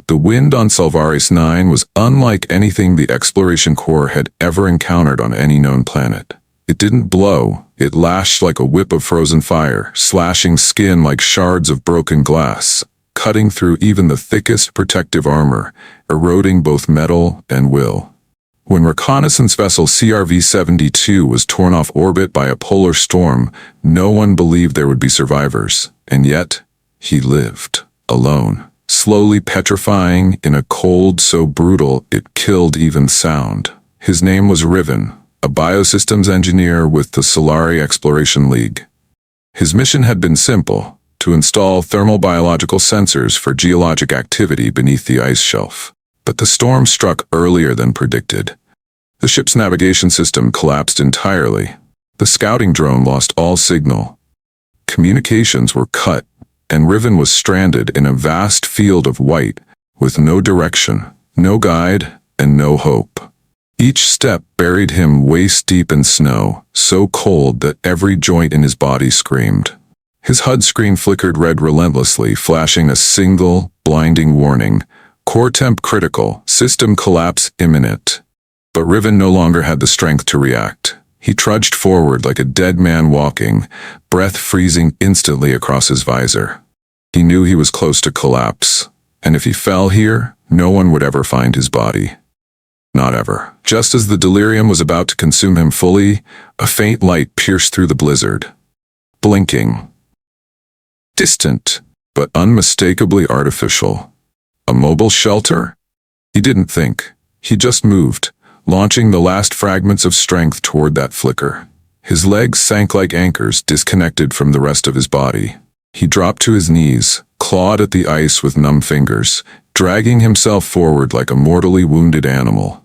The wind on Solvaris 9 was unlike anything the Exploration Corps had ever encountered on any known planet. It didn't blow, it lashed like a whip of frozen fire, slashing skin like shards of broken glass, cutting through even the thickest protective armor, eroding both metal and will. When reconnaissance vessel CRV-72 was torn off orbit by a polar storm, no one believed there would be survivors, and yet, he lived, alone, slowly petrifying in a cold so brutal it killed even sound. His name was Riven, a biosystems engineer with the Solari Exploration League. His mission had been simple, to install thermal biological sensors for geologic activity beneath the ice shelf. But the storm struck earlier than predicted. The ship's navigation system collapsed entirely. The scouting drone lost all signal. Communications were cut, and Riven was stranded in a vast field of white, with no direction, no guide, and no hope. Each step buried him waist-deep in snow, so cold that every joint in his body screamed. His HUD screen flickered red relentlessly, flashing a single, blinding warning: core temp critical, system collapse imminent. But Riven no longer had the strength to react. He trudged forward like a dead man walking, breath freezing instantly across his visor. He knew he was close to collapse, and if he fell here, no one would ever find his body. Not ever. Just as the delirium was about to consume him fully, a faint light pierced through the blizzard. Blinking. Distant, but unmistakably artificial. A mobile shelter? He didn't think. He just moved, launching the last fragments of strength toward that flicker. His legs sank like anchors, disconnected from the rest of his body. He dropped to his knees, clawed at the ice with numb fingers, dragging himself forward like a mortally wounded animal.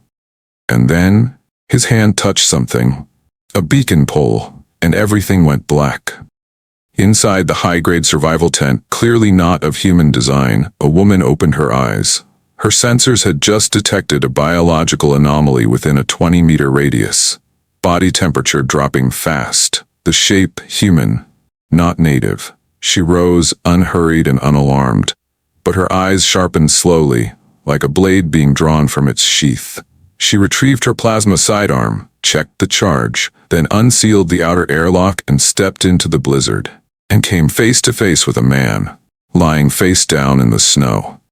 And then, his hand touched something, a beacon pole, and everything went black. Inside the high-grade survival tent, clearly not of human design, a woman opened her eyes. Her sensors had just detected a biological anomaly within a 20-meter radius. Body temperature dropping fast, the shape human, not native. She rose, unhurried and unalarmed, but her eyes sharpened slowly, like a blade being drawn from its sheath. She retrieved her plasma sidearm, checked the charge, then unsealed the outer airlock and stepped into the blizzard, and came face to face with a man, lying face down in the snow.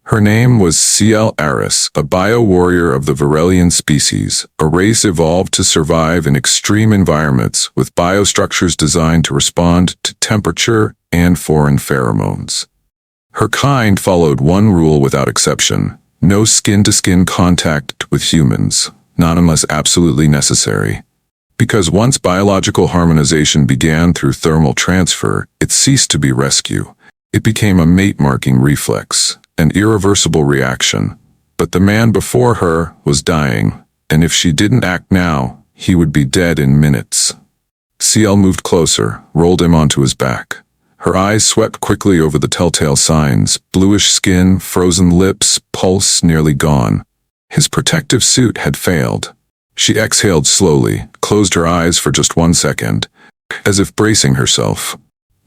Her name was CL Aris, a bio-warrior of the Varelian species, a race evolved to survive in extreme environments with biostructures designed to respond to temperature and foreign pheromones. Her kind followed one rule without exception: no skin-to-skin contact with humans, not unless absolutely necessary. Because once biological harmonization began through thermal transfer, it ceased to be rescue. It became a mate-marking reflex, an irreversible reaction. But the man before her was dying, and if she didn't act now, he would be dead in minutes. CL moved closer, rolled him onto his back. Her eyes swept quickly over the telltale signs: bluish skin, frozen lips, pulse nearly gone. His protective suit had failed. She exhaled slowly, closed her eyes for just 1 second, as if bracing herself.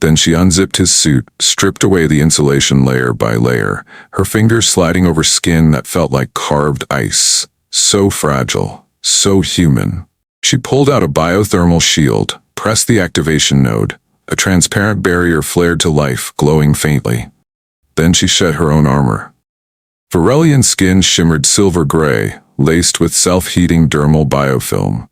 Then she unzipped his suit, stripped away the insulation layer by layer, her fingers sliding over skin that felt like carved ice. So fragile, so human. She pulled out a biothermal shield, pressed the activation node. A transparent barrier flared to life, glowing faintly. Then she shed her own armor. Varelian skin shimmered silver gray, laced with self-heating dermal biofilm.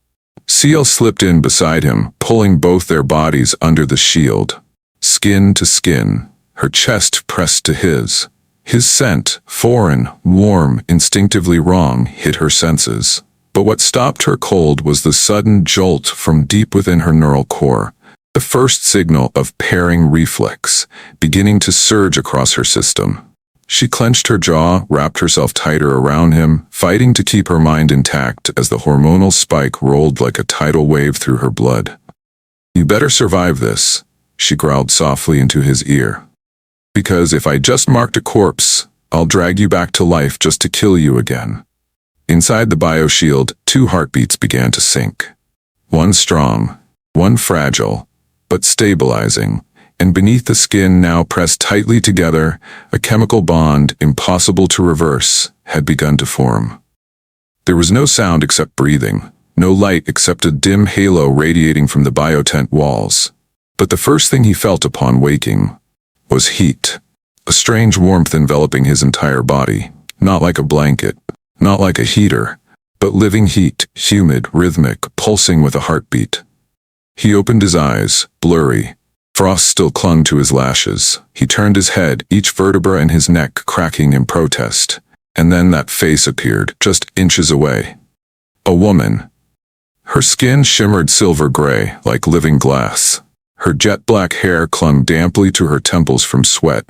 CL slipped in beside him, pulling both their bodies under the shield. Skin to skin, her chest pressed to his. His scent, foreign, warm, instinctively wrong, hit her senses. But what stopped her cold was the sudden jolt from deep within her neural core. The first signal of pairing reflex, beginning to surge across her system. She clenched her jaw, wrapped herself tighter around him, fighting to keep her mind intact as the hormonal spike rolled like a tidal wave through her blood. "You better survive this," she growled softly into his ear. "Because if I just marked a corpse, I'll drag you back to life just to kill you again." Inside the bioshield, 2 heartbeats began to sync. One strong, one fragile, but stabilizing, and beneath the skin now pressed tightly together, a chemical bond, impossible to reverse, had begun to form. There was no sound except breathing, no light except a dim halo radiating from the biotent walls. But the first thing he felt upon waking was heat, a strange warmth enveloping his entire body, not like a blanket, not like a heater, but living heat, humid, rhythmic, pulsing with a heartbeat. He opened his eyes, blurry. Frost still clung to his lashes. He turned his head, each vertebra in his neck cracking in protest. And then that face appeared, just inches away. A woman. Her skin shimmered silver gray, like living glass. Her jet-black hair clung damply to her temples from sweat.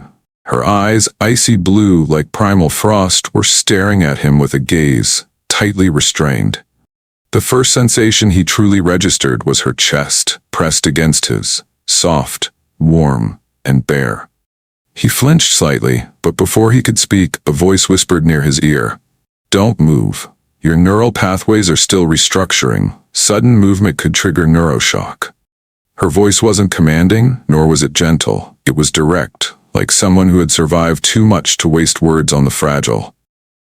Her eyes, icy blue like primal frost, were staring at him with a gaze, tightly restrained. The first sensation he truly registered was her chest, pressed against his, soft, warm, and bare. He flinched slightly, but before he could speak, a voice whispered near his ear. "Don't move. Your neural pathways are still restructuring. Sudden movement could trigger neuroshock." Her voice wasn't commanding, nor was it gentle. It was direct, like someone who had survived too much to waste words on the fragile.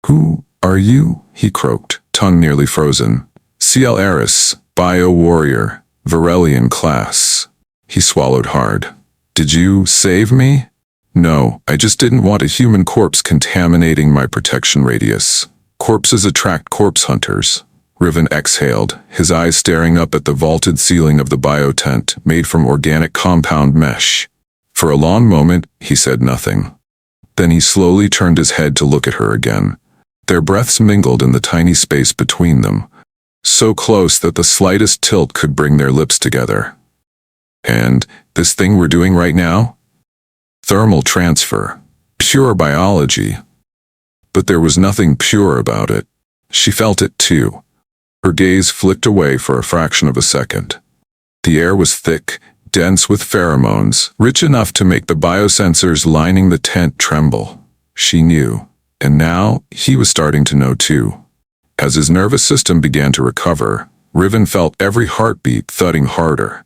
"Who are you?" he croaked, tongue nearly frozen. "CL Eris, bio-warrior, Varelian class." He swallowed hard. "Did you save me?" "No, I just didn't want a human corpse contaminating my protection radius. Corpses attract corpse hunters." Riven exhaled, his eyes staring up at the vaulted ceiling of the biotent, made from organic compound mesh. For a long moment, he said nothing. Then he slowly turned his head to look at her again. Their breaths mingled in the tiny space between them, so close that the slightest tilt could bring their lips together. "And this thing we're doing right now?" "Thermal transfer. Pure biology." But there was nothing pure about it. She felt it too. Her gaze flicked away for a fraction of a second. The air was thick, dense with pheromones, rich enough to make the biosensors lining the tent tremble. She knew, and now he was starting to know too. As his nervous system began to recover, Riven felt every heartbeat thudding harder.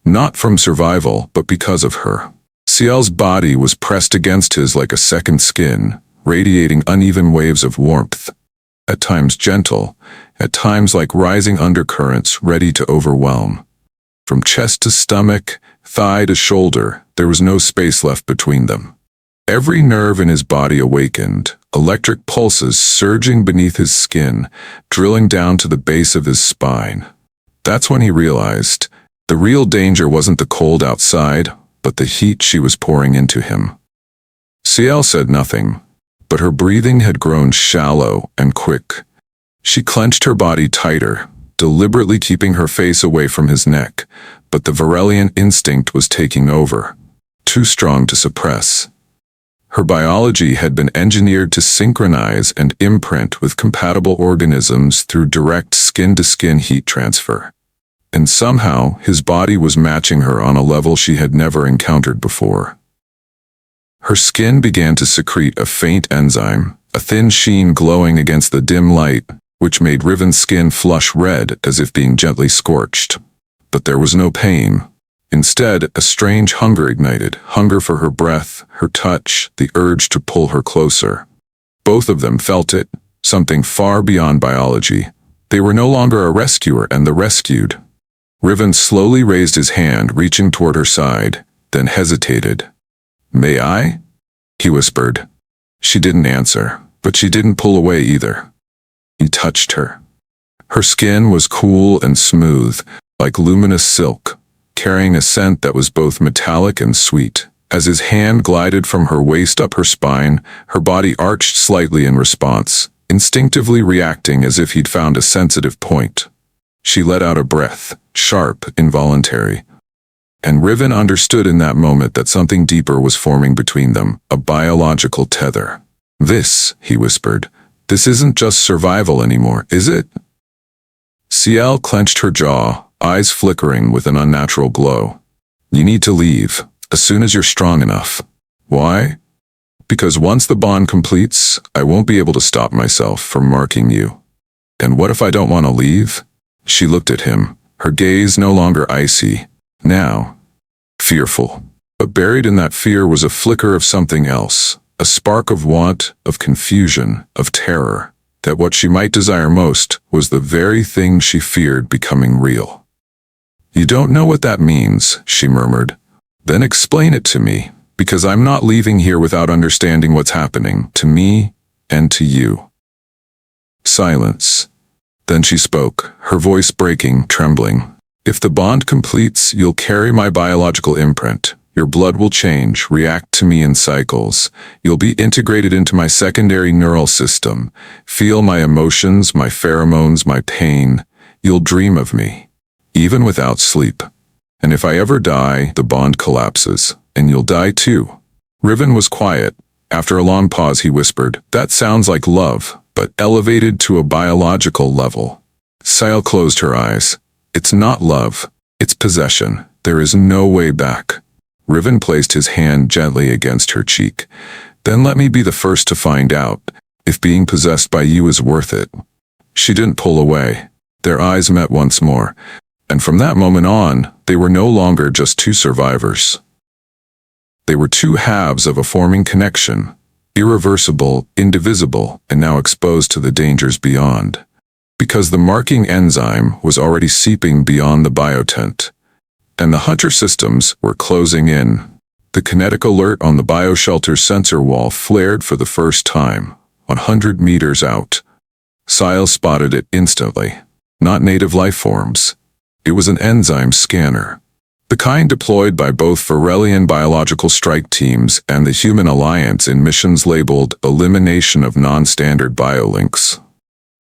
Not from survival, but because of her. CL's body was pressed against his like a second skin, radiating uneven waves of warmth. At times gentle, at times like rising undercurrents ready to overwhelm. From chest to stomach, thigh to shoulder, there was no space left between them. Every nerve in his body awakened, electric pulses surging beneath his skin, drilling down to the base of his spine. That's when he realized the real danger wasn't the cold outside, but the heat she was pouring into him. CL said nothing, but her breathing had grown shallow and quick. She clenched her body tighter, deliberately keeping her face away from his neck, but the Varelian instinct was taking over, too strong to suppress. Her biology had been engineered to synchronize and imprint with compatible organisms through direct skin-to-skin heat transfer. And somehow, his body was matching her on a level she had never encountered before. Her skin began to secrete a faint enzyme, a thin sheen glowing against the dim light, which made Riven's skin flush red as if being gently scorched. But there was no pain. Instead, a strange hunger ignited, hunger for her breath, her touch, the urge to pull her closer. Both of them felt it, something far beyond biology. They were no longer a rescuer and the rescued. Riven slowly raised his hand, reaching toward her side, then hesitated. "May I?" he whispered. She didn't answer, but she didn't pull away either. He touched her. Her skin was cool and smooth, like luminous silk, carrying a scent that was both metallic and sweet. As his hand glided from her waist up her spine, her body arched slightly in response, instinctively reacting as if he'd found a sensitive point. She let out a breath, sharp, involuntary. And Riven understood in that moment that something deeper was forming between them, a biological tether. "This," he whispered, "this isn't just survival anymore, is it?" CL clenched her jaw, eyes flickering with an unnatural glow. "You need to leave, as soon as you're strong enough." "Why?" "Because once the bond completes, I won't be able to stop myself from marking you." "And what if I don't want to leave?" She looked at him, her gaze no longer icy, now fearful. But buried in that fear was a flicker of something else, a spark of want, of confusion, of terror, that what she might desire most was the very thing she feared becoming real. "You don't know what that means," she murmured. "Then explain it to me, because I'm not leaving here without understanding what's happening to me and to you." Silence. Then she spoke, her voice breaking, trembling. "If the bond completes, you'll carry my biological imprint. Your blood will change, react to me in cycles. You'll be integrated into my secondary neural system, feel my emotions, my pheromones, my pain. You'll dream of me, even without sleep. And if I ever die, the bond collapses, and you'll die too." Riven was quiet. After a long pause, he whispered, "That sounds like love, but elevated to a biological level." Sile closed her eyes. "It's not love. It's possession. There is no way back." Riven placed his hand gently against her cheek. "Then let me be the first to find out if being possessed by you is worth it." She didn't pull away. Their eyes met once more, and from that moment on, they were no longer just two survivors. They were two halves of a forming connection, irreversible, indivisible, and now exposed to the dangers beyond. Because the marking enzyme was already seeping beyond the biotent, and the hunter systems were closing in. The kinetic alert on the bioshelter's sensor wall flared for the first time, 100 meters out. Sile spotted it instantly. Not native life forms. It was an enzyme scanner. The kind deployed by both Varelian biological strike teams and the Human Alliance in missions labeled Elimination of Non-Standard Biolinks.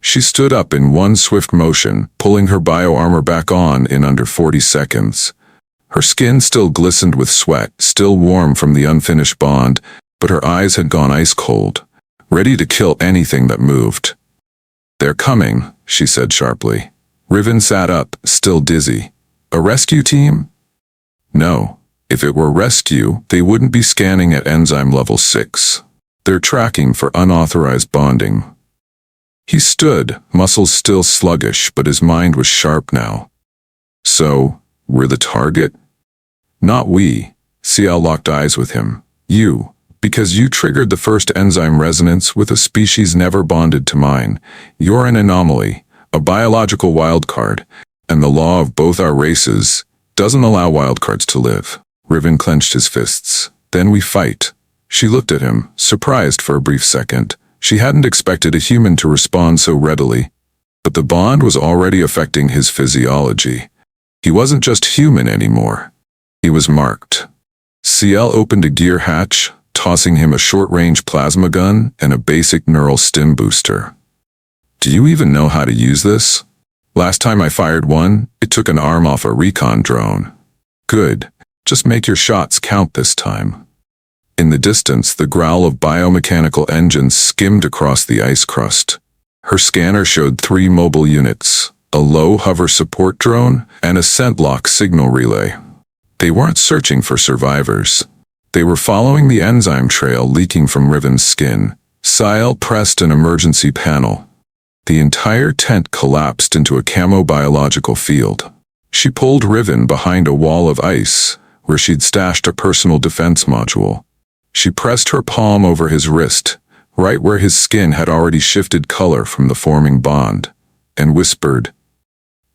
She stood up in one swift motion, pulling her bioarmor back on in under 40 seconds. Her skin still glistened with sweat, still warm from the unfinished bond, but her eyes had gone ice cold, ready to kill anything that moved. "They're coming," she said sharply. Riven sat up, still dizzy. "A rescue team?" "No. If it were rescue, they wouldn't be scanning at enzyme level 6. They're tracking for unauthorized bonding." He stood, muscles still sluggish, but his mind was sharp now. "So, we're the target?" "Not we." Ciel locked eyes with him. "You. Because you triggered the first enzyme resonance with a species never bonded to mine. You're an anomaly, a biological wildcard, and the law of both our races doesn't allow wildcards to live." Riven clenched his fists. "Then we fight." She looked at him, surprised for a brief second. She hadn't expected a human to respond so readily. But the bond was already affecting his physiology. He wasn't just human anymore. He was marked. Ciel opened a gear hatch, tossing him a short-range plasma gun and a basic neural stim booster. "Do you even know how to use this?" "Last time I fired one, it took an arm off a recon drone." "Good. Just make your shots count this time." In the distance, the growl of biomechanical engines skimmed across the ice crust. Her scanner showed 3 mobile units, a low hover support drone, and a scent-lock signal relay. They weren't searching for survivors. They were following the enzyme trail leaking from Riven's skin. Ciel pressed an emergency panel. The entire tent collapsed into a chemobiological field. She pulled Riven behind a wall of ice, where she'd stashed a personal defense module. She pressed her palm over his wrist, right where his skin had already shifted color from the forming bond, and whispered,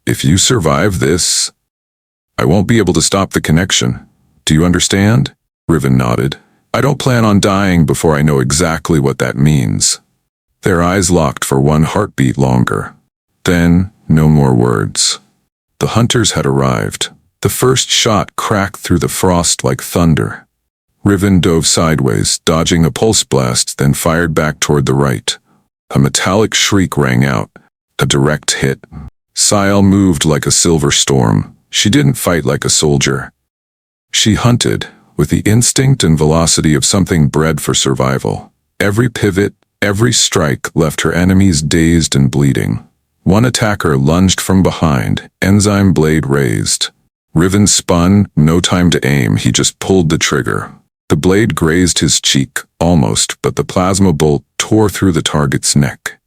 "If you survive this, I won't be able to stop the connection. Do you understand?" Riven nodded. "I don't plan on dying before I know exactly what that means." Their eyes locked for one heartbeat longer. Then, no more words. The hunters had arrived. The first shot cracked through the frost like thunder. Riven dove sideways, dodging a pulse blast, then fired back toward the right. A metallic shriek rang out. A direct hit. Ciel moved like a silver storm. She didn't fight like a soldier. She hunted, with the instinct and velocity of something bred for survival. Every pivot, every strike left her enemies dazed and bleeding. One attacker lunged from behind, enzyme blade raised. Riven spun, no time to aim, he just pulled the trigger. The blade grazed his cheek, almost, but the plasma bolt tore through the target's neck.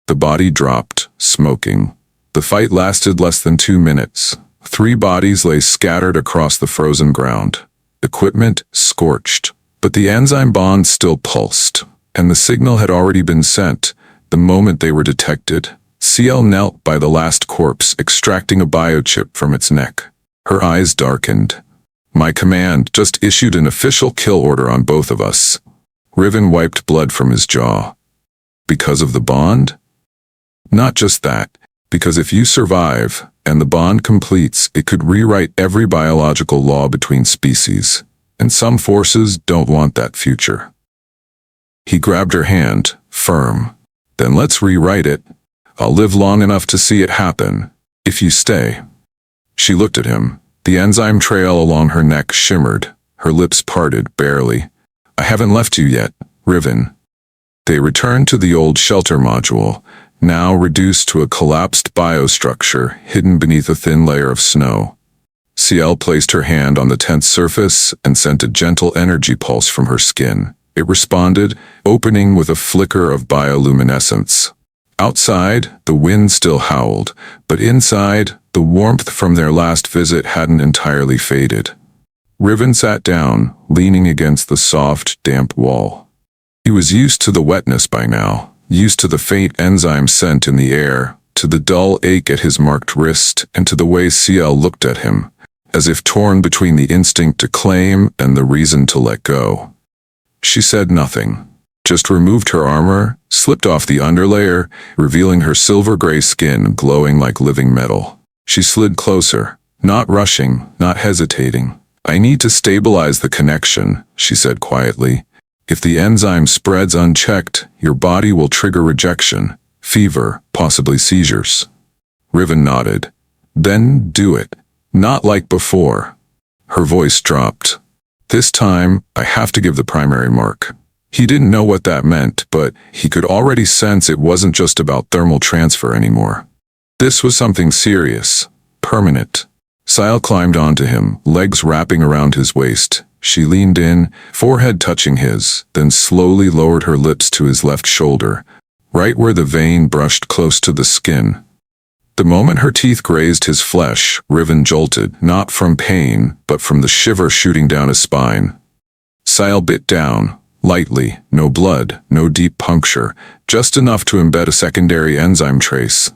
The body dropped, smoking. The fight lasted less than 2 minutes. 3 bodies lay scattered across the frozen ground. equipment scorched. But the enzyme bond still pulsed, and the signal had already been sent. The moment they were detected, CL knelt by the last corpse, extracting a biochip from its neck. Her eyes darkened. My command just issued an official kill order on both of us. Riven wiped blood from his jaw. Because of the bond? Not just that, because if you survive, and the bond completes, it could rewrite every biological law between species. And some forces don't want that future. He grabbed her hand, firm. Then let's rewrite it. I'll live long enough to see it happen, if you stay. She looked at him. The enzyme trail along her neck shimmered. Her lips parted, barely. I haven't left you yet, Riven. They returned to the old shelter module, now reduced to a collapsed biostructure hidden beneath a thin layer of snow. CL placed her hand on the tense surface and sent a gentle energy pulse from her skin. It responded, opening with a flicker of bioluminescence. Outside, the wind still howled, but inside, the warmth from their last visit hadn't entirely faded. Riven sat down, leaning against the soft, damp wall. He was used to the wetness by now, used to the faint enzyme scent in the air, to the dull ache at his marked wrist, and to the way CL looked at him, as if torn between the instinct to claim and the reason to let go. She said nothing, just removed her armor, slipped off the underlayer, revealing her silver-gray skin glowing like living metal. She slid closer, not rushing, not hesitating. I need to stabilize the connection, she said quietly. If the enzyme spreads unchecked, your body will trigger rejection, fever, possibly seizures. Riven nodded. Then do it. Not like before. Her voice dropped. This time, I have to give the primary mark. He didn't know what that meant, but he could already sense it wasn't just about thermal transfer anymore. This was something serious, permanent. Sile climbed onto him, legs wrapping around his waist. She leaned in, forehead touching his, then slowly lowered her lips to his left shoulder, right where the vein brushed close to the skin. The moment her teeth grazed his flesh, Riven jolted, not from pain, but from the shiver shooting down his spine. Sile bit down, lightly, no blood, no deep puncture, just enough to embed a secondary enzyme trace.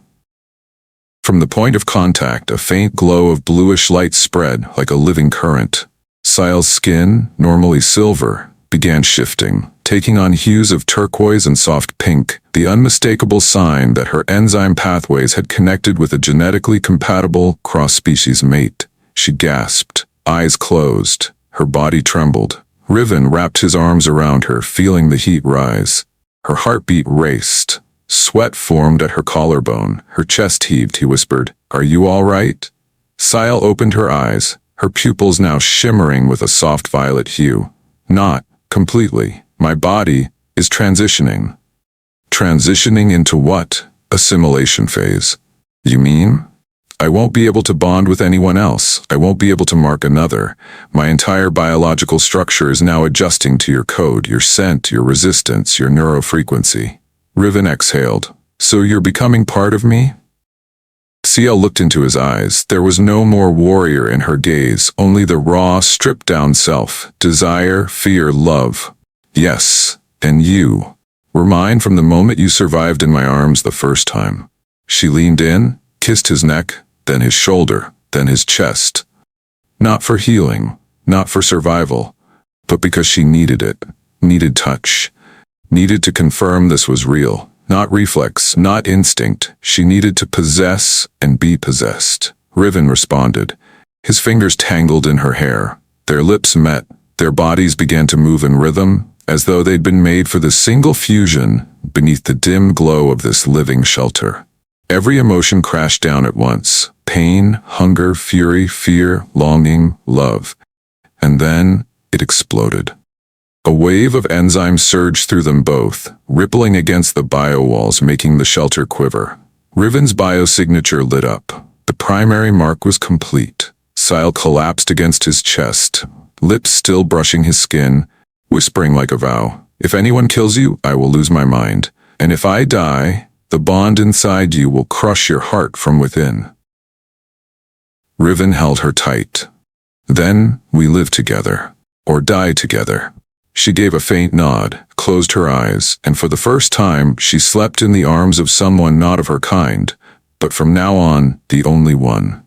From the point of contact, a faint glow of bluish light spread like a living current. Sile's skin, normally silver, began shifting, taking on hues of turquoise and soft pink, the unmistakable sign that her enzyme pathways had connected with a genetically compatible cross-species mate. She gasped, eyes closed, her body trembled. Riven wrapped his arms around her, feeling the heat rise. Her heartbeat raced. Sweat formed at her collarbone. Her chest heaved, he whispered. Are you all right? Sile opened her eyes, her pupils now shimmering with a soft violet hue. Not completely. My body is transitioning. Transitioning into what? Assimilation phase. You mean? I won't be able to bond with anyone else. I won't be able to mark another. My entire biological structure is now adjusting to your code, your scent, your resistance, your neurofrequency. Riven exhaled. So you're becoming part of me? CL looked into his eyes. There was no more warrior in her gaze, only the raw, stripped-down self. Desire, fear, love. Yes, and you were mine from the moment you survived in my arms the first time. She leaned in, kissed his neck, then his shoulder, then his chest. Not for healing, not for survival, but because she needed it, needed touch. Needed to confirm this was real, not reflex, not instinct. She needed to possess and be possessed. Riven responded. His fingers tangled in her hair. Their lips met. Their bodies began to move in rhythm, as though they'd been made for the single fusion beneath the dim glow of this living shelter. Every emotion crashed down at once. Pain, hunger, fury, fear, longing, love. And then it exploded. A wave of enzymes surged through them both, rippling against the bio-walls, making the shelter quiver. Riven's biosignature lit up. The primary mark was complete. Sile collapsed against his chest, lips still brushing his skin, whispering like a vow. If anyone kills you, I will lose my mind. And if I die, the bond inside you will crush your heart from within. Riven held her tight. Then, we live together. Or die together. She gave a faint nod, closed her eyes, and for the first time, she slept in the arms of someone not of her kind, but from now on, the only one.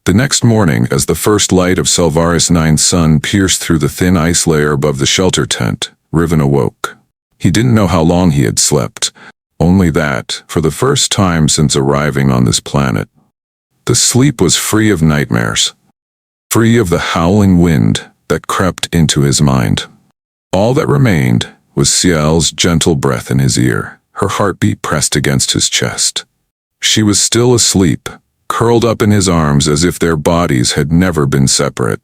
The next morning, as the first light of Selvaris 9's sun pierced through the thin ice layer above the shelter tent, Riven awoke. He didn't know how long he had slept, only that, for the first time since arriving on this planet. The sleep was free of nightmares, free of the howling wind that crept into his mind. All that remained was Ciel's gentle breath in his ear, her heartbeat pressed against his chest. She was still asleep, curled up in his arms as if their bodies had never been separate.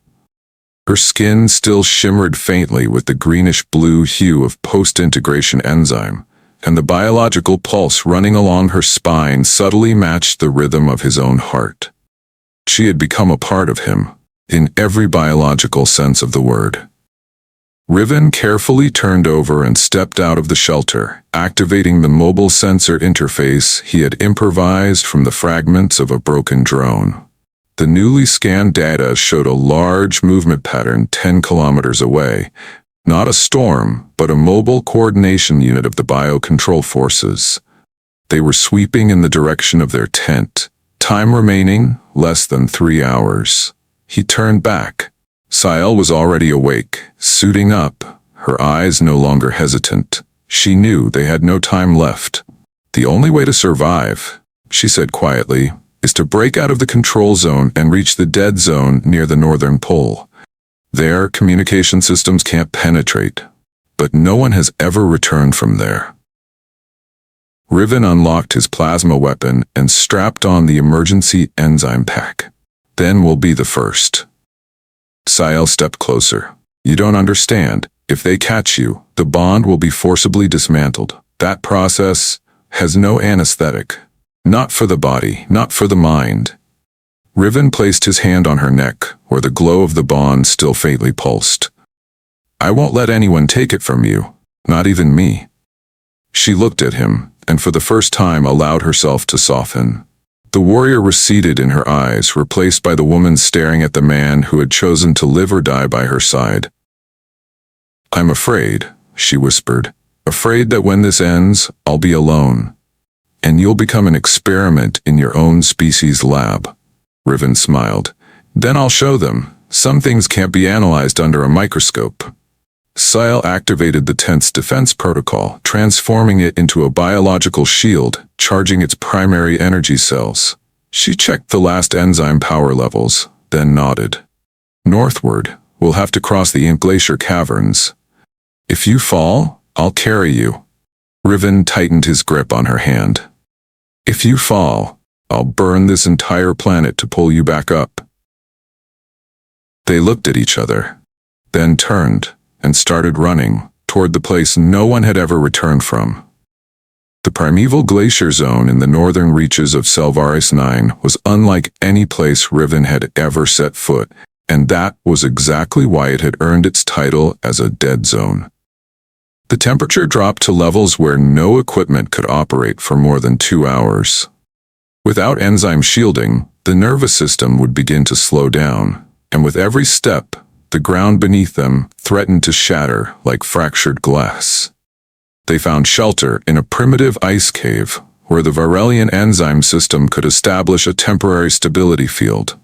Her skin still shimmered faintly with the greenish-blue hue of post-integration enzyme, and the biological pulse running along her spine subtly matched the rhythm of his own heart. She had become a part of him, in every biological sense of the word. Riven carefully turned over and stepped out of the shelter, activating the mobile sensor interface he had improvised from the fragments of a broken drone. The newly scanned data showed a large movement pattern 10 kilometers away, not a storm, but a mobile coordination unit of the biocontrol forces. They were sweeping in the direction of their tent, time remaining less than 3 hours. He turned back. Ciel was already awake, suiting up, her eyes no longer hesitant. She knew they had no time left. The only way to survive, she said quietly, is to break out of the control zone and reach the dead zone near the northern pole. There, communication systems can't penetrate, but no one has ever returned from there. Riven unlocked his plasma weapon and strapped on the emergency enzyme pack. Then we'll be the first. Ciel stepped closer. You don't understand. If they catch you, the bond will be forcibly dismantled. That process has no anesthetic. Not for the body, not for the mind. Riven placed his hand on her neck, where the glow of the bond still faintly pulsed. I won't let anyone take it from you, not even me. She looked at him, and for the first time allowed herself to soften. The warrior receded in her eyes, replaced by the woman staring at the man who had chosen to live or die by her side. I'm afraid, she whispered, afraid that when this ends, I'll be alone. And you'll become an experiment in your own species' lab. Riven smiled. Then I'll show them. Some things can't be analyzed under a microscope. Ciel activated the tent's defense protocol, transforming it into a biological shield, charging its primary energy cells. She checked the last enzyme power levels, then nodded. Northward, we'll have to cross the Ink Glacier caverns. If you fall, I'll carry you. Riven tightened his grip on her hand. If you fall, I'll burn this entire planet to pull you back up. They looked at each other, then turned and started running toward the place no one had ever returned from. The primeval glacier zone in the northern reaches of Selvaris 9 was unlike any place Riven had ever set foot, and that was exactly why it had earned its title as a dead zone. The temperature dropped to levels where no equipment could operate for more than 2 hours. Without enzyme shielding, the nervous system would begin to slow down, and with every step, the ground beneath them threatened to shatter like fractured glass. They found shelter in a primitive ice cave where the Varelian enzyme system could establish a temporary stability field.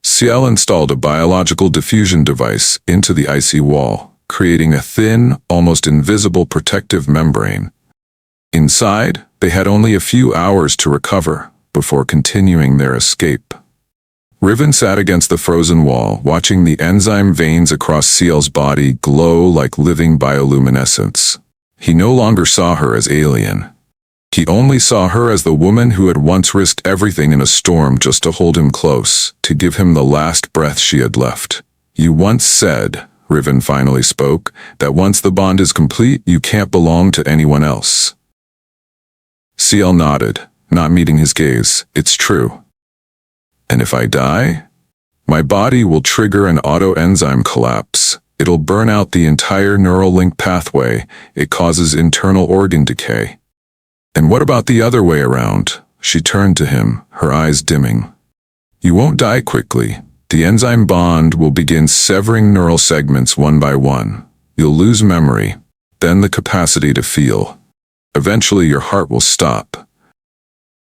Ciel installed a biological diffusion device into the icy wall, creating a thin, almost invisible protective membrane. Inside, they had only a few hours to recover before continuing their escape. Riven sat against the frozen wall, watching the enzyme veins across Ciel's body glow like living bioluminescence. He no longer saw her as alien. He only saw her as the woman who had once risked everything in a storm just to hold him close, to give him the last breath she had left. You once said, Riven finally spoke, that once the bond is complete, you can't belong to anyone else. Ciel nodded, not meeting his gaze. It's true. And if I die? My body will trigger an autoenzyme collapse. It'll burn out the entire neural link pathway. It causes internal organ decay. And what about the other way around? She turned to him, her eyes dimming. You won't die quickly. The enzyme bond will begin severing neural segments one by one. You'll lose memory, then the capacity to feel. Eventually your heart will stop.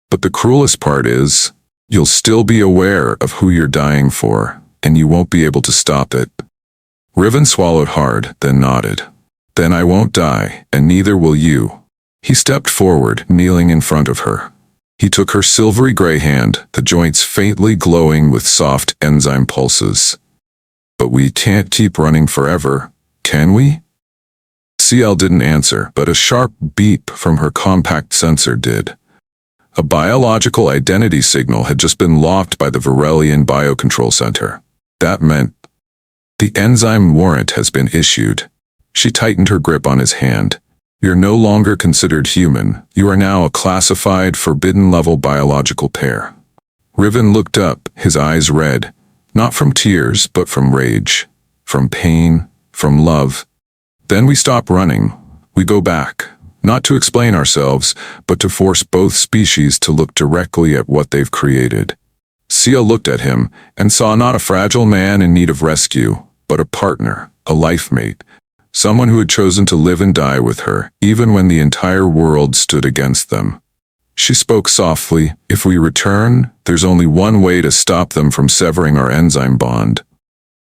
But the cruelest part is, you'll still be aware of who you're dying for, and you won't be able to stop it. Riven swallowed hard, then nodded. Then I won't die, and neither will you. He stepped forward, kneeling in front of her. He took her silvery gray hand, the joints faintly glowing with soft enzyme pulses. But we can't keep running forever, can we? CL didn't answer, but a sharp beep from her compact sensor did. A biological identity signal had just been locked by the Varelian Biocontrol Center. That meant the enzyme warrant has been issued. She tightened her grip on his hand. You're no longer considered human. You are now a classified, forbidden-level biological pair. Riven looked up, his eyes red, not from tears, but from rage, from pain, from love. Then we stop running. We go back, not to explain ourselves, but to force both species to look directly at what they've created. Sia looked at him and saw not a fragile man in need of rescue, but a partner, a life mate. Someone who had chosen to live and die with her, even when the entire world stood against them. She spoke softly, if we return, there's only one way to stop them from severing our enzyme bond.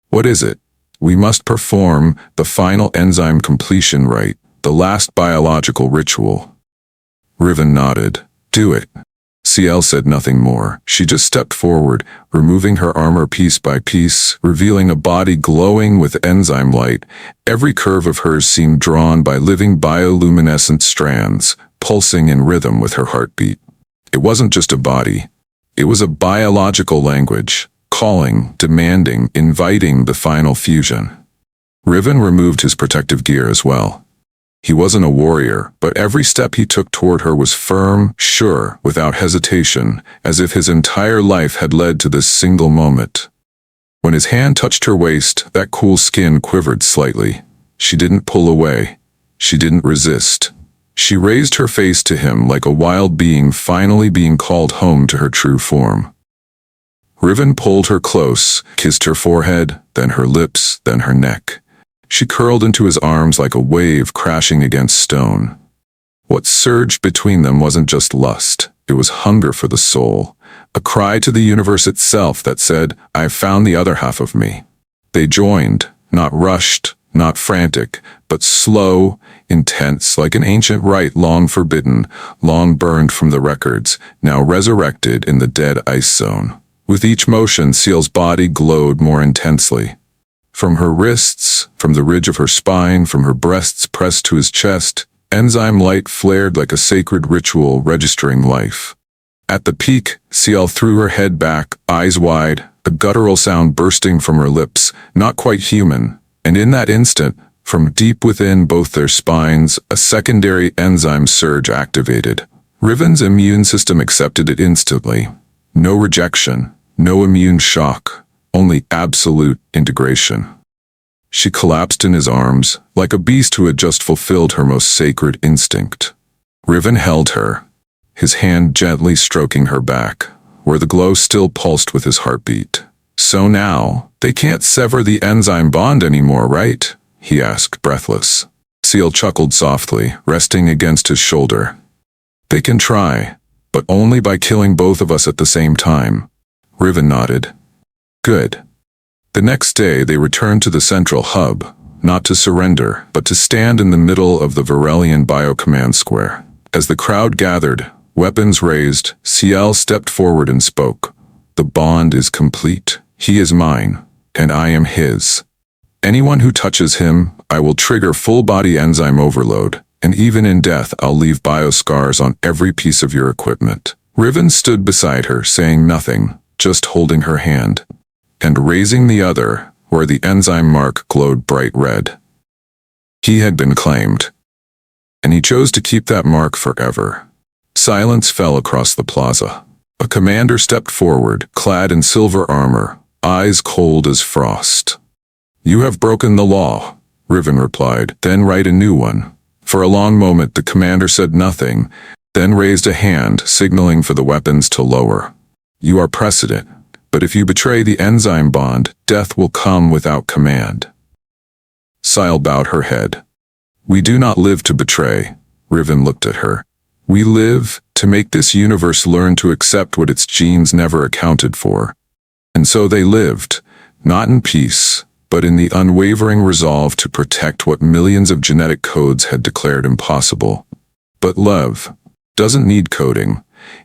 What is it? We must perform the final enzyme completion rite, the last biological ritual. Riven nodded. Do it. CL said nothing more. She just stepped forward, removing her armor piece by piece, revealing a body glowing with enzyme light. Every curve of hers seemed drawn by living bioluminescent strands, pulsing in rhythm with her heartbeat. It wasn't just a body. It was a biological language, calling, demanding, inviting the final fusion. Riven removed his protective gear as well. He wasn't a warrior, but every step he took toward her was firm, sure, without hesitation, as if his entire life had led to this single moment. When his hand touched her waist, that cool skin quivered slightly. She didn't pull away. She didn't resist. She raised her face to him like a wild being finally being called home to her true form. Riven pulled her close, kissed her forehead, then her lips, then her neck. She curled into his arms like a wave crashing against stone. What surged between them wasn't just lust, it was hunger for the soul, a cry to the universe itself that said, I've found the other half of me. They joined, not rushed, not frantic, but slow, intense, like an ancient rite long forbidden, long burned from the records, now resurrected in the dead ice zone. With each motion, Seal's body glowed more intensely. From her wrists, from the ridge of her spine, from her breasts pressed to his chest, enzyme light flared like a sacred ritual registering life. At the peak, Ciel threw her head back, eyes wide, a guttural sound bursting from her lips, not quite human, and in that instant, from deep within both their spines, a secondary enzyme surge activated. Riven's immune system accepted it instantly. No rejection, no immune shock. Only absolute integration. She collapsed in his arms, like a beast who had just fulfilled her most sacred instinct. Riven held her, his hand gently stroking her back, where the glow still pulsed with his heartbeat. So now, they can't sever the enzyme bond anymore, right? He asked, breathless. Seal chuckled softly, resting against his shoulder. They can try, but only by killing both of us at the same time. Riven nodded. Good. The next day they returned to the central hub, not to surrender, but to stand in the middle of the Varelian Biocommand Square. As the crowd gathered, weapons raised, Ciel stepped forward and spoke. The bond is complete. He is mine, and I am his. Anyone who touches him, I will trigger full-body enzyme overload, and even in death I'll leave bioscars on every piece of your equipment. Riven stood beside her, saying nothing, just holding her hand, and raising the other, where the enzyme mark glowed bright red. He had been claimed, and he chose to keep that mark forever. Silence fell across the plaza. A commander stepped forward, clad in silver armor, eyes cold as frost. You have broken the law, Riven replied, then write a new one. For a long moment the commander said nothing, then raised a hand, signaling for the weapons to lower. You are precedent. But if you betray the enzyme bond, death will come without command. Sile bowed her head. We do not live to betray. Riven looked at her. We live to make this universe learn to accept what its genes never accounted for. And so they lived, not in peace, but in the unwavering resolve to protect what millions of genetic codes had declared impossible. But love doesn't need coding.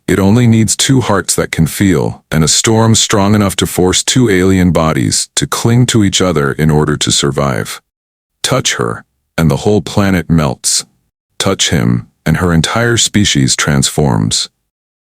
It only needs two hearts that can feel, and a storm strong enough to force two alien bodies to cling to each other in order to survive. Touch her, and the whole planet melts. Touch him, and her entire species transforms.